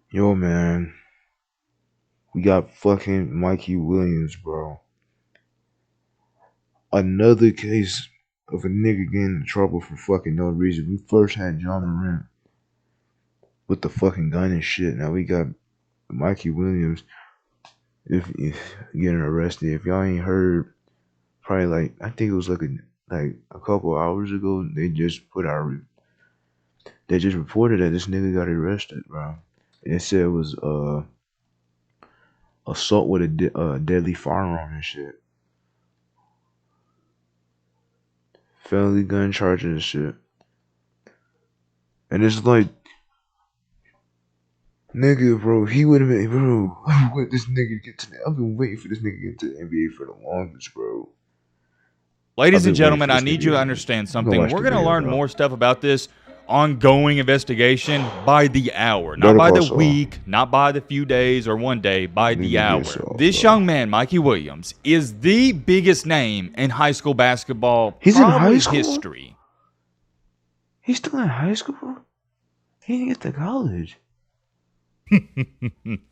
Yo, man, we got fucking Mikey Williams, bro. Another case of a nigga getting in trouble for fucking no reason. We first had John Morant with the fucking gun and shit. Now we got Mikey Williams if getting arrested. If y'all ain't heard, probably like I think it was like a couple hours ago. They just reported that this nigga got arrested, bro. And it said it was assault with a deadly firearm and shit. Felony gun charges and shit. And it's like, nigga, bro, he would have been, bro. I've been waiting for this nigga to get to the NBA for the longest, bro. Ladies and gentlemen, I need you to understand something. We're going to learn more stuff about this ongoing investigation by the hour, not by the week, not by the few days or one day, by the hour. This young man, Mikey Williams, is the biggest name in high school basketball history. He's still in high school? He didn't get to college.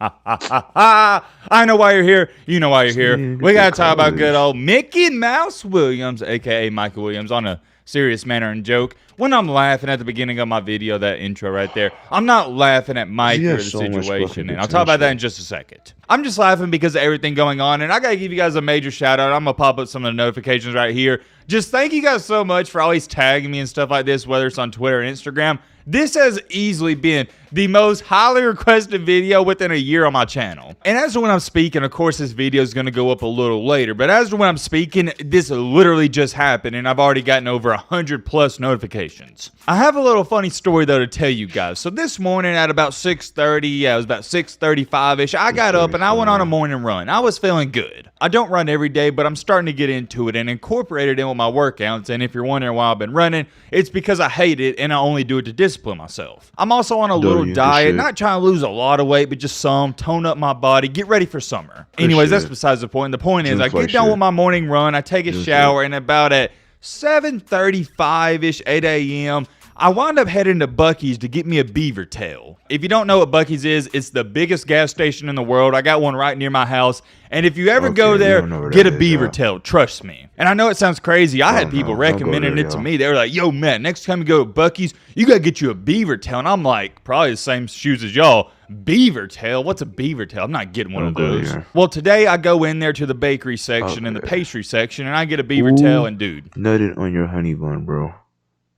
I know why you're here. You know why you're here. We got to talk about good old Mickey Mouse Williams, a.k.a. Michael Williams, on a serious manner and joke. When I'm laughing at the beginning of my video, that intro right there, I'm not laughing at Mike or the situation, and I'll talk about that in just a second. I'm just laughing because of everything going on, and I gotta give you guys a major shout out. I'm gonna pop up some of the notifications right here. Just thank you guys so much for always tagging me and stuff like this, whether it's on Twitter or Instagram. This has easily been the most highly requested video within a year on my channel. And as to when I'm speaking, of course this video is going to go up a little later, but as to when I'm speaking, this literally just happened and I've already gotten over 100+ notifications. I have a little funny story though to tell you guys. So this morning at about 6:30, it was about 6:35ish, I got up and I went on a morning run. I was feeling good. I don't run every day, but I'm starting to get into it and incorporate it in with my workouts. And if you're wondering why I've been running, it's because I hate it and I only do it to discipline myself. I'm also on a little diet, not trying to lose a lot of weight, but just some, tone up my body, get ready for summer. Anyways, that's besides the point. The point is I get done with my morning run, I take a shower, and about at 7:35ish, 8 a.m., I wound up heading to Buc-ee's to get me a beaver tail. If you don't know what Buc-ee's is, it's the biggest gas station in the world. I got one right near my house. And if you ever go there, get a beaver tail. Trust me. And I know it sounds crazy. I had people recommending it to me. They were like, yo, man, next time you go to Buc-ee's, you got to get you a beaver tail. And I'm like, probably the same shoes as y'all. Beaver tail? What's a beaver tail? I'm not getting one of those. Well, today I go in there to the bakery section and the pastry section, and I get a beaver tail. And dude, nutted on your honey bun, bro.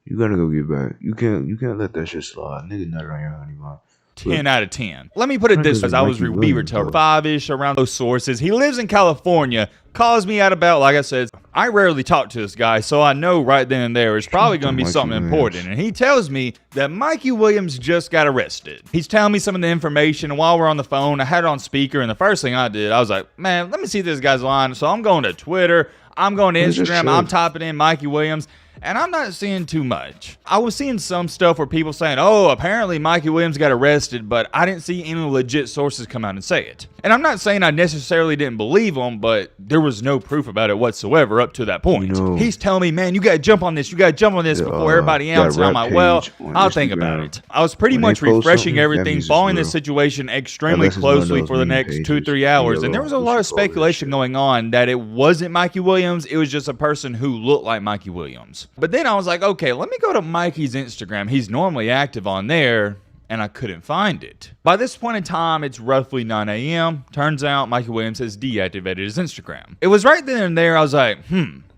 You gotta go get back. You can't let that shit slide. Nigga nutted on your honey bun. 10 out of 10. Let me put it this way. I was beaver tail 5-ish around those sources. He lives in California. Calls me at about, like I said, I rarely talk to this guy, so I know right then and there it's probably going to be something important. And he tells me that Mikey Williams just got arrested. He's telling me some of the information, and while we're on the phone, I had it on speaker, and the first thing I did, I was like, man, let me see if this guy's lying. So I'm going to Twitter. I'm going to Instagram. I'm typing in Mikey Williams. And I'm not seeing too much. I was seeing some stuff where people saying, oh, apparently Mikey Williams got arrested, but I didn't see any legit sources come out and say it. And I'm not saying I necessarily didn't believe him, but there was no proof about it whatsoever up to that point. He's telling me, man, you got to jump on this. You got to jump on this before everybody else. And I'm like, well, I'll think about it. I was pretty much refreshing everything, following this situation extremely closely for the next 2-3 hours. And there was a lot of speculation going on that it wasn't Mikey Williams. It was just a person who looked like Mikey Williams. But then I was like, okay, let me go to Mikey's Instagram. He's normally active on there, and I couldn't find it. By this point in time, it's roughly 9 a.m. Turns out Mikey Williams has deactivated his Instagram. It was right then and there, I was like,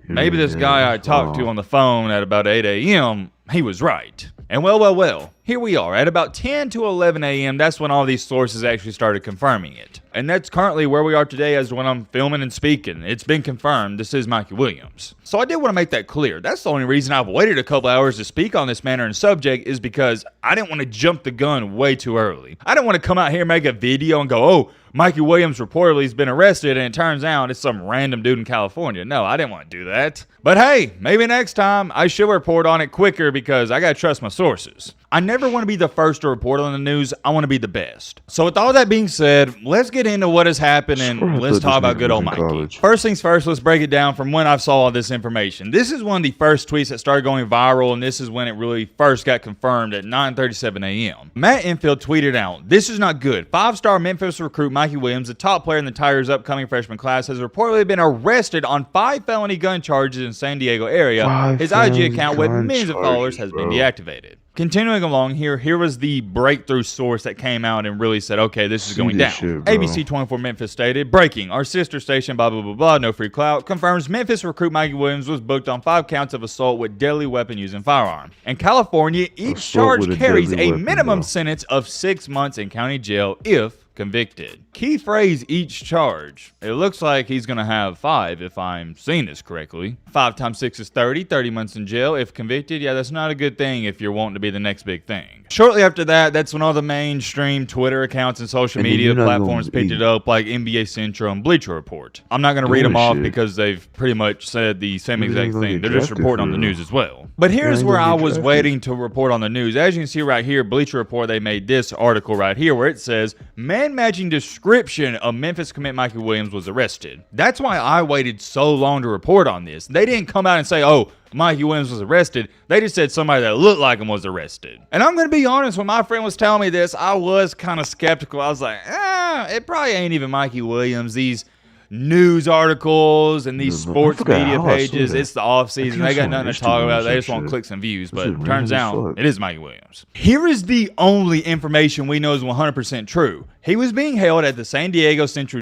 maybe this guy I talked to on the phone at about 8 a.m., he was right. And well, here we are. At about 10 to 11 a.m., that's when all these sources actually started confirming it. And that's currently where we are today as when I'm filming and speaking. It's been confirmed this is Mikey Williams. So I did want to make that clear. That's the only reason I've waited a couple hours to speak on this matter and subject is because I didn't want to jump the gun way too early. I didn't want to come out here and make a video and go, oh, Mikey Williams reportedly has been arrested and it turns out it's some random dude in California. No, I didn't want to do that. But hey, maybe next time I should report on it quicker because I got to trust my sources. I never want to be the first to report on the news. I want to be the best. So with all that being said, let's get into what has happened and let's talk about good old Mikey. First things first, let's break it down from when I saw all this information. This is one of the first tweets that started going viral, and this is when it really first got confirmed at 9:37 a.m. Matt Enfield tweeted out, "This is not good. 5-star Memphis recruit Mikey Williams, the top player in the Tigers' upcoming freshman class, has reportedly been arrested on 5 felony gun charges in San Diego area. His IG account with millions of followers has been deactivated." Continuing along here was the breakthrough source that came out and really said, okay, this is going down. ABC 24 Memphis stated, breaking, our sister station, blah, blah, blah, blah, no free clout, confirms Memphis recruit Mikey Williams was booked on 5 counts of assault with deadly weapon using firearm. In California, each charge carries a minimum sentence of 6 months in county jail if convicted. Key phrase, each charge. It looks like he's going to have 5 if I'm seeing this correctly. 5 times 6 is 30 months in jail if convicted. Yeah, that's not a good thing if you're wanting to be the next big thing. Shortly after that, that's when all the mainstream Twitter accounts and social media platforms picked it up, like NBA Central and Bleacher Report. I'm not going to read them off because they've pretty much said the same exact thing. They're just reporting on the news as well. But here's where I was waiting to report on the news. As you can see right here, Bleacher Report, they made this article right here where it says, man-matching description of Memphis commit Mikey Williams was arrested. That's why I waited so long to report on this. They didn't come out and say, oh, Mikey Williams was arrested. They just said somebody that looked like him was arrested. And I'm going to be honest, when my friend was telling me this, I was kind of skeptical. I was like, it probably ain't even Mikey Williams. These news articles and these sports media pages, it's the off season. They got nothing to talk about. They just want clicks and views. But it turns out it is Mikey Williams. Here is the only information we know is 100% true. He was being held at the San Diego Central.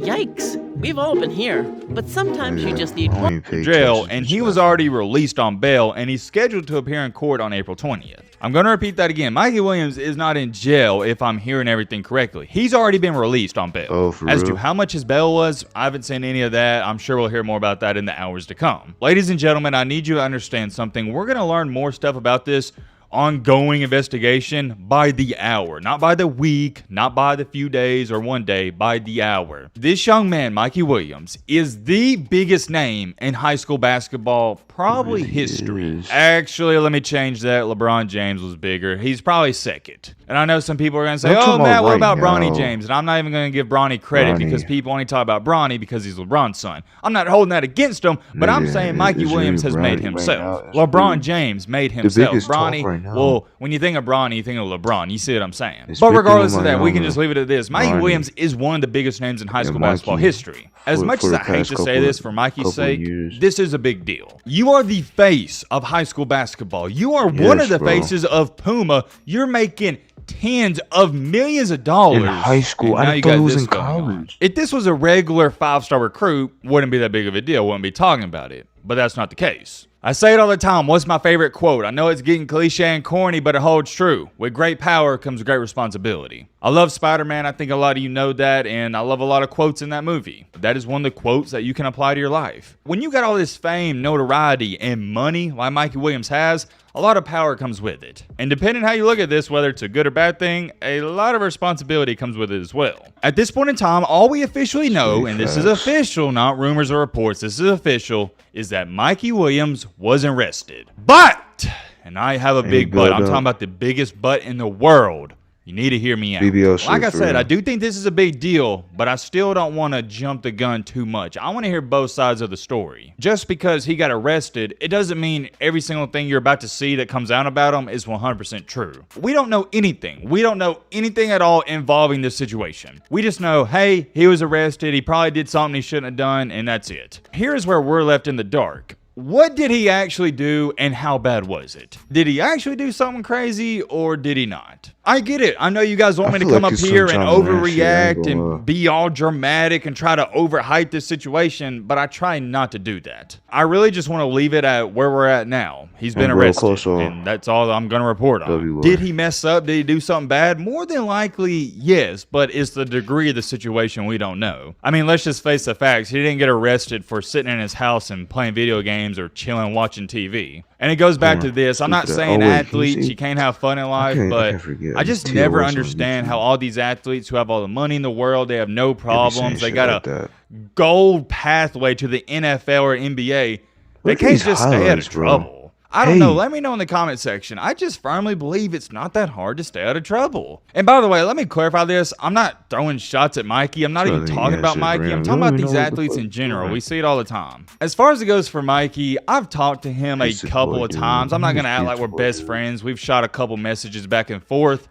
Yikes. We've all been here, but sometimes you just need one jail, and he was already released on bail, and he's scheduled to appear in court on April 20th. I'm going to repeat that again. Mikey Williams is not in jail if I'm hearing everything correctly. He's already been released on bail. As to how much his bail was, I haven't seen any of that. I'm sure we'll hear more about that in the hours to come. Ladies and gentlemen, I need you to understand something. We're going to learn more stuff about this ongoing investigation by the hour, not by the week, not by the few days or one day, by the hour. This young man, Mikey Williams, is the biggest name in high school basketball, probably history. Actually, let me change that. LeBron James was bigger. He's probably second. And I know some people are going to say, oh, Matt, what about Bronny James? And I'm not even going to give Bronny credit because people only talk about Bronny because he's LeBron's son. I'm not holding that against him, but I'm saying Mikey Williams has made himself. LeBron James made himself. Bronny, well, when you think of Bronny, you think of LeBron. You see what I'm saying? But regardless of that, we can just leave it at this. Mikey Williams is one of the biggest names in high school basketball history. As much as I hate to say this for Mikey's sake, this is a big deal. You are the face of high school basketball. You are one of the faces of Puma. You're making tens of millions of dollars in high school. I thought it was in college. If this was a regular 5-star recruit, wouldn't be that big of a deal. Wouldn't be talking about it. But that's not the case. I say it all the time. What's my favorite quote? I know it's getting cliche and corny, but it holds true. With great power comes great responsibility. I love Spider-Man. I think a lot of you know that, and I love a lot of quotes in that movie. That is one of the quotes that you can apply to your life. When you got all this fame, notoriety, and money like Mikey Williams has, a lot of power comes with it. And depending how you look at this, whether it's a good or bad thing, a lot of responsibility comes with it as well. At this point in time, all we officially know, and this is official, not rumors or reports, this is official, is that Mikey Williams was arrested. But, and I have a big but, I'm talking about the biggest but in the world. You need to hear me out. Like I said, I do think this is a big deal, but I still don't want to jump the gun too much. I want to hear both sides of the story. Just because he got arrested, it doesn't mean every single thing you're about to see that comes out about him is 100% true. We don't know anything. We don't know anything at all involving this situation. We just know, hey, he was arrested. He probably did something he shouldn't have done, and that's it. Here's where we're left in the dark. What did he actually do, and how bad was it? Did he actually do something crazy, or did he not? I get it. I know you guys want me to come up here and overreact and be all dramatic and try to overhype this situation, but I try not to do that. I really just want to leave it at where we're at now. He's been arrested, and that's all I'm going to report on. Did he mess up? Did he do something bad? More than likely, yes, but it's the degree of the situation we don't know. I mean, let's just face the facts. He didn't get arrested for sitting in his house and playing video games or chilling watching TV. And it goes back to this. I'm not saying athletes, you can't have fun in life, but I just never understand how all these athletes who have all the money in the world, they have no problems, they got a gold pathway to the NFL or NBA, they can't just stay out of trouble. I don't know. Let me know in the comment section. I just firmly believe it's not that hard to stay out of trouble. And by the way, let me clarify this. I'm not throwing shots at Mikey. I'm not even talking about Mikey. I'm talking about these athletes in general. We see it all the time. As far as it goes for Mikey, I've talked to him a couple of times. I'm not going to act like we're best friends. We've shot a couple messages back and forth.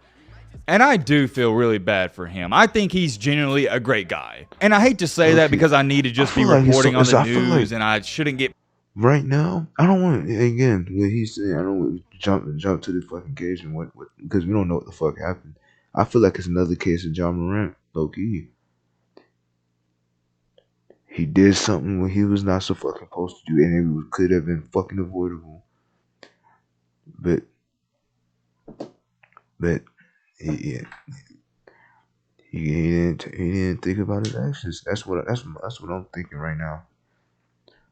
And I do feel really bad for him. I think he's genuinely a great guy. And I hate to say that because I need to just be reporting on the news and I shouldn't get... Right now, I don't want, again, what he's saying, I don't want to jump to the fucking case and what, because we don't know what the fuck happened. I feel like it's another case of John Morant, low-key. He did something when he was not so fucking supposed to do, and it could have been fucking avoidable. But he didn't think about his actions. That's what I'm thinking right now.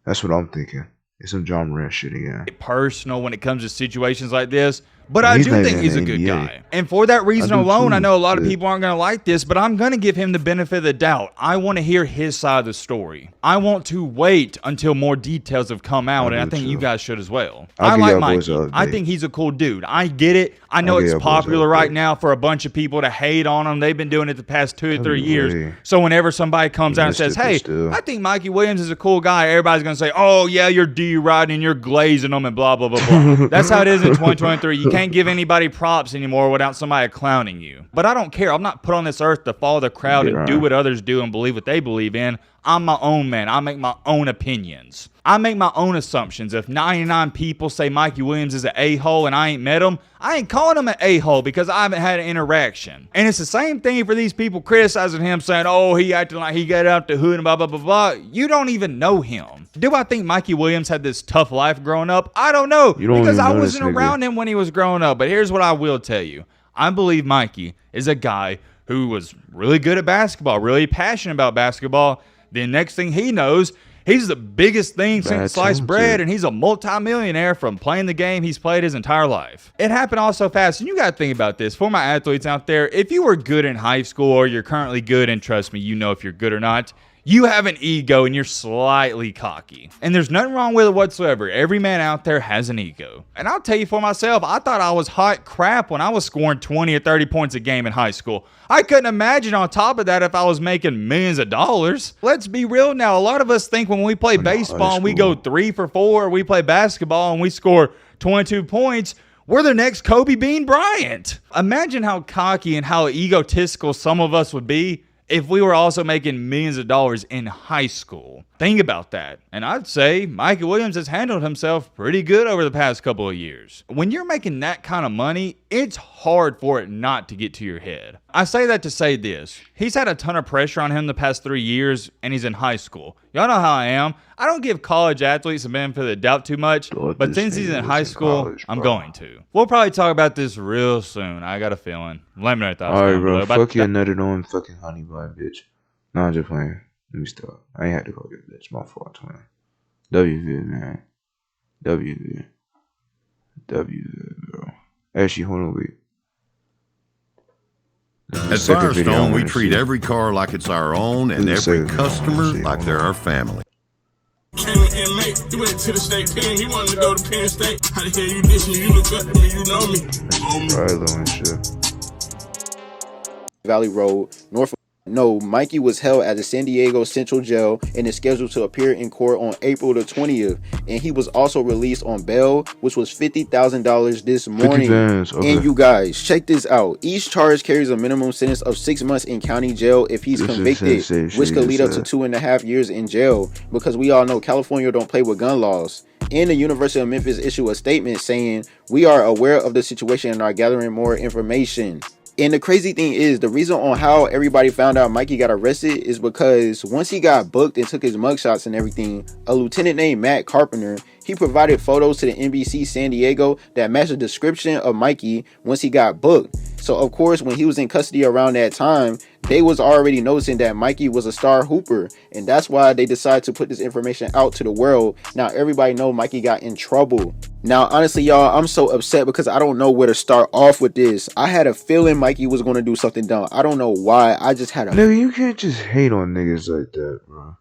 That's what I'm thinking. It's some John Morant shit again. Personal when it comes to situations like this, but I do think he's a good guy. And for that reason alone, I know a lot of people aren't going to like this, but I'm going to give him the benefit of the doubt. I want to hear his side of the story. I want to wait until more details have come out, and I think you guys should as well. I like Mikey. I think he's a cool dude. I get it. I know it's popular right now for a bunch of people to hate on him. They've been doing it the past 2 or 3 years. So whenever somebody comes out and says, hey, I think Mikey Williams is a cool guy, everybody's going to say, oh, yeah, you're D-riding and you're glazing them and blah, blah, blah, blah. That's how it is in 2023. You can't give anybody props anymore without somebody clowning you. But I don't care. I'm not put on this earth to follow the crowd and do what others do and believe what they believe in. I'm my own man. I make my own opinions. I make my own assumptions. If 99 people say Mikey Williams is an a-hole and I ain't met him, I ain't calling him an a-hole because I haven't had an interaction. And it's the same thing for these people criticizing him, saying, oh, he acting like he got out the hood and blah, blah, blah, blah. You don't even know him. Do I think Mikey Williams had this tough life growing up? I don't know because I wasn't around him when he was growing up. But here's what I will tell you. I believe Mikey is a guy who was really good at basketball, really passionate about basketball. The next thing he knows, he's the biggest thing since sliced bread, and he's a multimillionaire from playing the game he's played his entire life. It happened all so fast, and you got to think about this. For my athletes out there, if you were good in high school or you're currently good, and trust me, you know if you're good or not, you have an ego and you're slightly cocky. And there's nothing wrong with it whatsoever. Every man out there has an ego. And I'll tell you for myself, I thought I was hot crap when I was scoring 20 or 30 points a game in high school. I couldn't imagine on top of that if I was making millions of dollars. Let's be real now. A lot of us think when we play baseball and we go 3 for 4, or we play basketball and we score 22 points, we're the next Kobe Bean Bryant. Imagine how cocky and how egotistical some of us would be if we were also making millions of dollars in high school. Think about that. And I'd say Mikey Williams has handled himself pretty good over the past couple of years. When you're making that kind of money, it's hard for it not to get to your head. I say that to say this. He's had a ton of pressure on him the past 3 years, and he's in high school. Y'all know how I am. I don't give college athletes the benefit of the doubt too much, but since he's in high school, I'm going to. We'll probably talk about this real soon. I got a feeling. Let me know your thoughts. Alright, bro. Fuck your nutted on fucking honey bun, bitch. No, I'm just playing. Let me stop. I ain't had to go get bitch. My fault, man. WV, man. WV, bro. Actually, hold on, wait. At Firestone, we treat every car like it's our own and every customer like they're our family. Came in mate, he went to the state pen, he wanted to go to Penn State. How the hell you dish me? You look up at me, you know me. Rilo and shit. Valley Road, Norfolk. No, Mikey was held at the San Diego Central Jail and is scheduled to appear in court on April the 20th. And he was also released on bail, which was $50,000 this morning. Okay. And you guys, check this out. Each charge carries a minimum sentence of 6 months in county jail if he's convicted, which could lead up to 2.5 years in jail. Because we all know California don't play with gun laws. And the University of Memphis issued a statement saying, "We are aware of the situation and are gathering more information." And the crazy thing is, the reason on how everybody found out Mikey got arrested is because once he got booked and took his mugshots and everything, a lieutenant named Matt Carpenter, he provided photos to the NBC San Diego that matched the description of Mikey once he got booked. So of course, when he was in custody around that time, they was already noticing that Mikey was a star hooper, and that's why they decided to put this information out to the world. Now everybody know Mikey got in trouble. Now honestly, y'all, I'm so upset because I don't know where to start off with this. I had a feeling Mikey was going to do something dumb. I don't know why. I just had a... Nigga, you can't just hate on niggas like that, bro.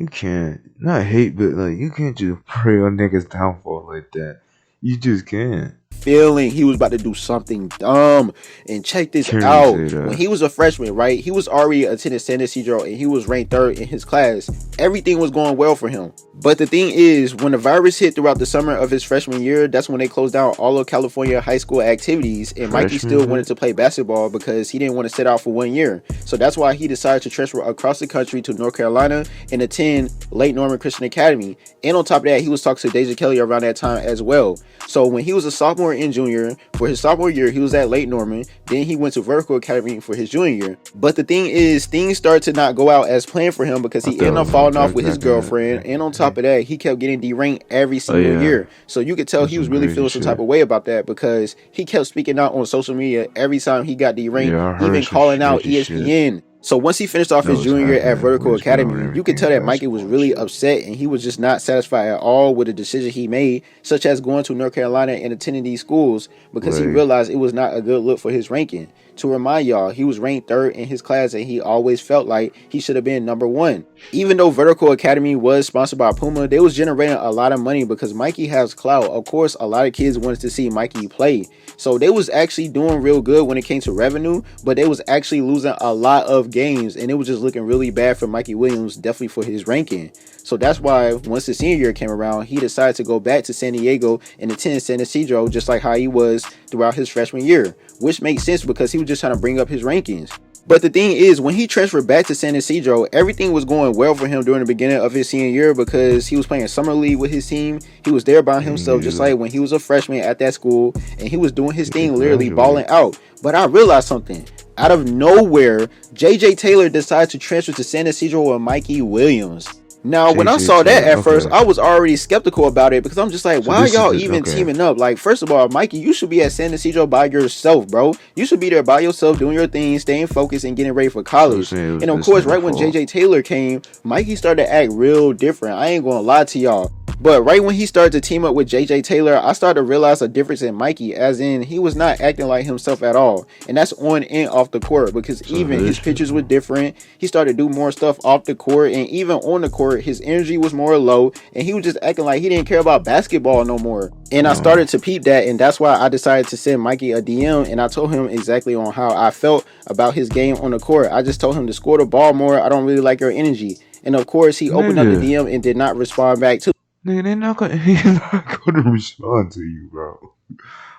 You can't not hate, but like you can't just pray on niggas' downfall like that. You just can't. Feeling he was about to do something dumb. And check this out. When he was a freshman, right? He was already attending San Ysidro and he was ranked 3rd in his class. Everything was going well for him. But the thing is, when the virus hit throughout the summer of his freshman year, that's when they closed down all of California high school activities. And Mikey still wanted to play basketball because he didn't want to sit out for 1 year. So that's why he decided to transfer across the country to North Carolina and attend Lake Norman Christian Academy. And on top of that, he was talking to Deja Kelly around that time as well. So when he was a sophomore and junior, for his sophomore year, he was at Lake Norman. Then he went to Vertical Academy for his junior year. But the thing is, things started to not go out as planned for him because he ended up falling off with his girlfriend. And on top of that, he kept getting deranked every single year. So you could tell he was really feeling some type of way about that because he kept speaking out on social media every time he got deranked, even calling out ESPN. So once he finished off his junior year at Vertical Academy, you could tell that Mikey was really upset and he was just not satisfied at all with the decision he made, such as going to North Carolina and attending these schools because he realized it was not a good look for his ranking. To remind y'all, he was ranked 3rd in his class and he always felt like he should have been number 1. Even though Vertical Academy was sponsored by Puma, they was generating a lot of money because Mikey has clout. Of course, a lot of kids wanted to see Mikey play. So they was actually doing real good when it came to revenue, but they was actually losing a lot of games and it was just looking really bad for Mikey Williams, definitely for his ranking. So that's why once the senior year came around, he decided to go back to San Diego and attend San Ysidro just like how he was throughout his freshman year, which makes sense because he was just trying to bring up his rankings. But the thing is, when he transferred back to San Ysidro, everything was going well for him during the beginning of his senior year because he was playing summer league with his team. He was there by himself, just like when he was a freshman at that school, and he was doing his thing, literally balling out. But I realized something. Out of nowhere, JJ Taylor decided to transfer to San Ysidro with Mikey Williams. Now, when I saw that at first, I was already skeptical about it because I'm just like, why are y'all even teaming up? Like, first of all, Mikey, you should be at San Ysidro by yourself, bro. You should be there by yourself, doing your thing, staying focused, and getting ready for college. And of course, right when JJ Taylor came, Mikey started to act real different. I ain't gonna lie to y'all. But right when he started to team up with JJ Taylor, I started to realize a difference in Mikey, as in he was not acting like himself at all. And that's on and off the court because even his pictures were different. He started to do more stuff off the court, and even on the court, his energy was more low, and he was just acting like he didn't care about basketball no more. And I started to peep that, and that's why I decided to send Mikey a DM, and I told him exactly on how I felt about his game on the court. I just told him to score the ball more. I don't really like your energy. And of course, he opened up the DM and did not respond back to. Nigga, he's not gonna respond to you, bro.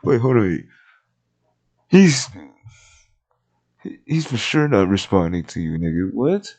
Wait, hold on. He's for sure not responding to you, nigga. What?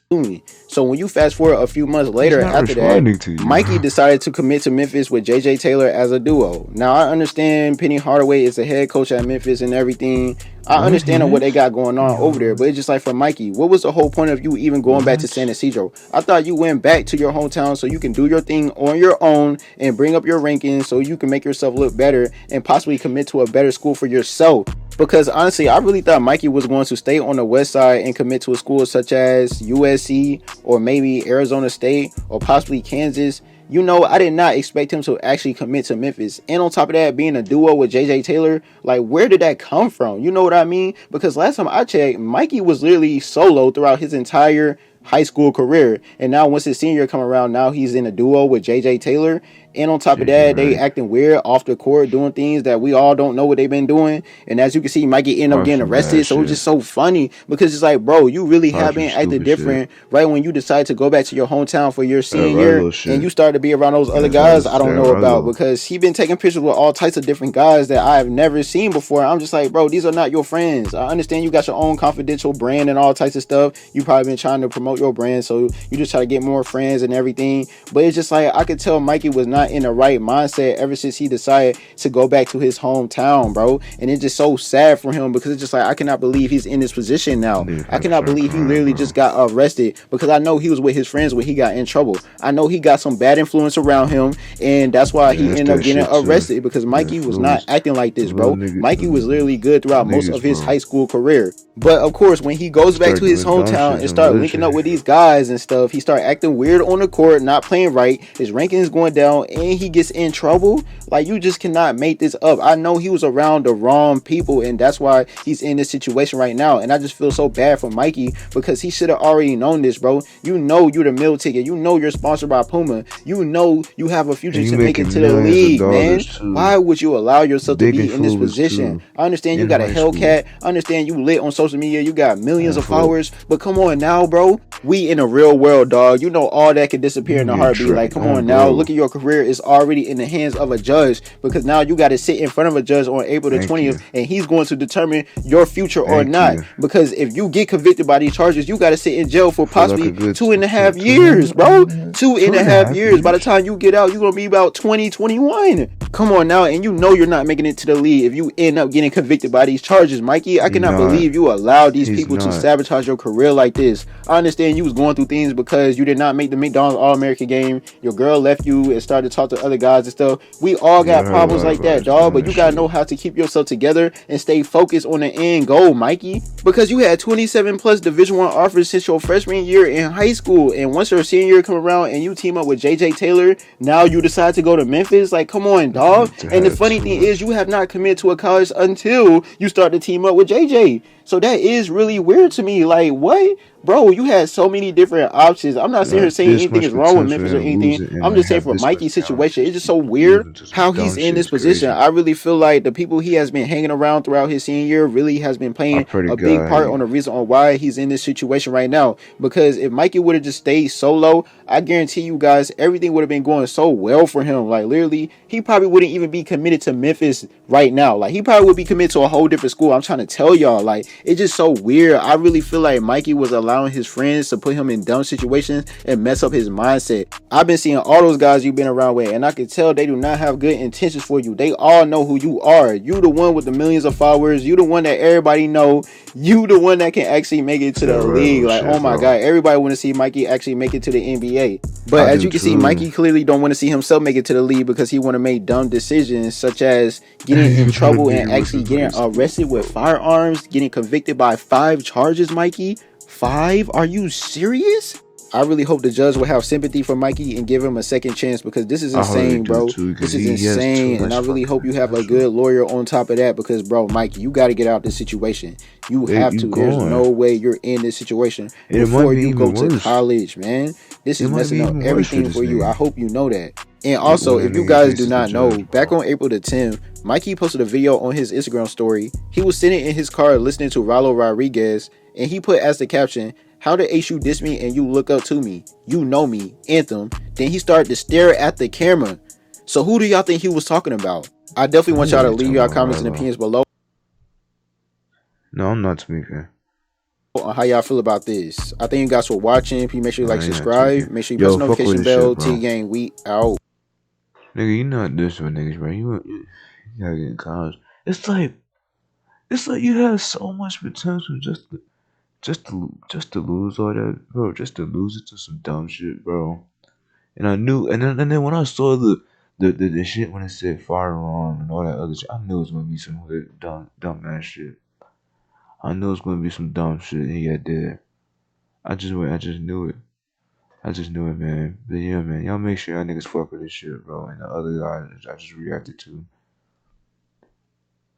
So when you fast forward a few months later after that, Mikey decided to commit to Memphis with JJ Taylor as a duo. Now I understand Penny Hardaway is the head coach at Memphis and everything. I understand what they got going on over there, but it's just like for Mikey, what was the whole point of you even going back to San Ysidro? I thought you went back to your hometown so you can do your thing on your own and bring up your rankings so you can make yourself look better and possibly commit to a better school for yourself. Because honestly, I really thought Mikey was going to stay on the west side and commit to a school such as USC or maybe Arizona State or possibly Kansas. You know, I did not expect him to actually commit to Memphis. And on top of that, being a duo with JJ Taylor, like, where did that come from? You know what I mean? Because last time I checked, Mikey was literally solo throughout his entire high school career. And now once his senior year come around, now he's in a duo with JJ Taylor. And on top of that, they acting weird off the court, doing things that we all don't know what they've been doing. And as you can see, Mikey ended up getting arrested. So it's just so funny because it's like, bro, you really have been acting different right when you decide to go back to your hometown for your senior year and you start to be around those other guys I don't know about, because he been taking pictures with all types of different guys that I've never seen before. I'm just like, bro, these are not your friends. I understand you got your own confidential brand and all types of stuff. You probably been trying to promote your brand, so you just try to get more friends and everything. But it's just like, I could tell Mikey was not in the right mindset ever since he decided to go back to his hometown, bro. And it's just so sad for him because it's just like, I cannot believe he's in this position now. I cannot believe he literally just got arrested, because I know he was with his friends when he got in trouble. I know he got some bad influence around him, and that's why he ended up getting arrested, because Mikey was not acting like this, bro. Mikey was literally good throughout most of his high school career. But of course, when he goes back to his hometown and start linking up with these guys and stuff, he start acting weird on the court, not playing right. His ranking is going down, and he gets in trouble. Like, you just cannot make this up. I know he was around the wrong people, and that's why he's in this situation right now. And I just feel so bad for Mikey because he should have already known this, bro. You know you're the meal ticket. You know you're sponsored by Puma. You know you have a future to make it to the league, man. Why would you allow yourself to be in this position? I understand you got a Hellcat. I understand you lit on social media. You got millions of followers. But come on now, bro. We in the real world, dog. You know all that can disappear in a heartbeat. Like, come on now. Look at your career is already in the hands of a judge, because now you got to sit in front of a judge on April the 20th, and he's going to determine your future or not. Because if you get convicted by these charges, you got to sit in jail for possibly 2.5 years, bro. 2.5 years. By the time you get out, you're going to be about 20, 21. Come on now. And you know you're not making it to the league if you end up getting convicted by these charges, Mikey. I cannot believe you allowed these people to sabotage your career like this. I understand you was going through things because you did not make the McDonald's All-American game. Your girl left you and started to talk to other guys and stuff. We all got problems like that, dog. But you gotta know how to keep yourself together and stay focused on the end goal, Mikey. Because you had 27 plus Division I offers since your freshman year in high school, and once your senior year come around and you team up with JJ Taylor, now you decide to go to Memphis. Like, come on, dog. And the funny thing is, you have not committed to a college until you start to team up with JJ. So that is really weird to me. Like, what? Bro, you had so many different options. I'm not saying anything is wrong with Memphis or anything. I'm just saying for Mikey's situation, it's just so weird how he's in this position. I really feel like the people he has been hanging around throughout his senior year really has been playing a big part on the reason on why he's in this situation right now. Because if Mikey would have just stayed solo, I guarantee you guys, everything would have been going so well for him. Like, literally, he probably wouldn't even be committed to Memphis right now. Like, he probably would be committed to a whole different school. I'm trying to tell y'all, like, it's just so weird. I really feel like Mikey was allowing his friends to put him in dumb situations and mess up his mindset. I've been seeing all those guys you've been around with, and I can tell they do not have good intentions for you. They all know who you are. You the one with the millions of followers. You the one that everybody know. You the one that can actually make it to the league. Like, oh my God, everybody want to see Mikey actually make it to the NBA. But as you can see, Mikey clearly don't want to see himself make it to the league because he want to make dumb decisions, such as getting in trouble and actually getting arrested with firearms, getting convicted by 5 charges, Mikey. 5? Are you serious? I really hope the judge will have sympathy for Mikey and give him a second chance, because this is insane, bro. This is insane, and I really hope you have a good lawyer on top of that, because, bro, Mikey, you got to get out of this situation. You have to. There's no way you're in this situation before you go to college, man. This is messing up everything for you. I hope you know that. And also, if you guys do not know, back on April the 10th, Mikey posted a video on his Instagram story. He was sitting in his car listening to Rallo Rodriguez, and he put as the caption, "How did HU diss me and you look up to me? You know me, Anthem." Then he started to stare at the camera. So who do y'all think he was talking about? I definitely want y'all to leave y'all comments and opinions below. No, I'm not tweaking. On how y'all feel about this. I thank you guys for watching. Please make sure you like, subscribe. Make sure you press the notification bell. T-Gang, we out. Nigga, you not this with niggas, bro. You gotta get in college. It's like you have so much potential just to lose all that, bro. Just to lose it to some dumb shit, bro. And I knew, and then when I saw the shit when it said firearm and all that other shit, I knew it was gonna be some dumb ass shit. I knew it was gonna be some dumb shit he had there. I just knew it. I just knew it, man. But yeah, man, y'all make sure y'all niggas fuck with this shit, bro. And the other guy I just reacted to.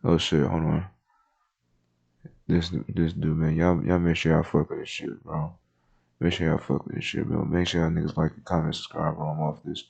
Oh shit, hold on. This dude, man, y'all make sure y'all fuck with this shit, bro. Make sure y'all fuck with this shit, bro. Make sure y'all niggas like, comment, subscribe, bro. I'm off this.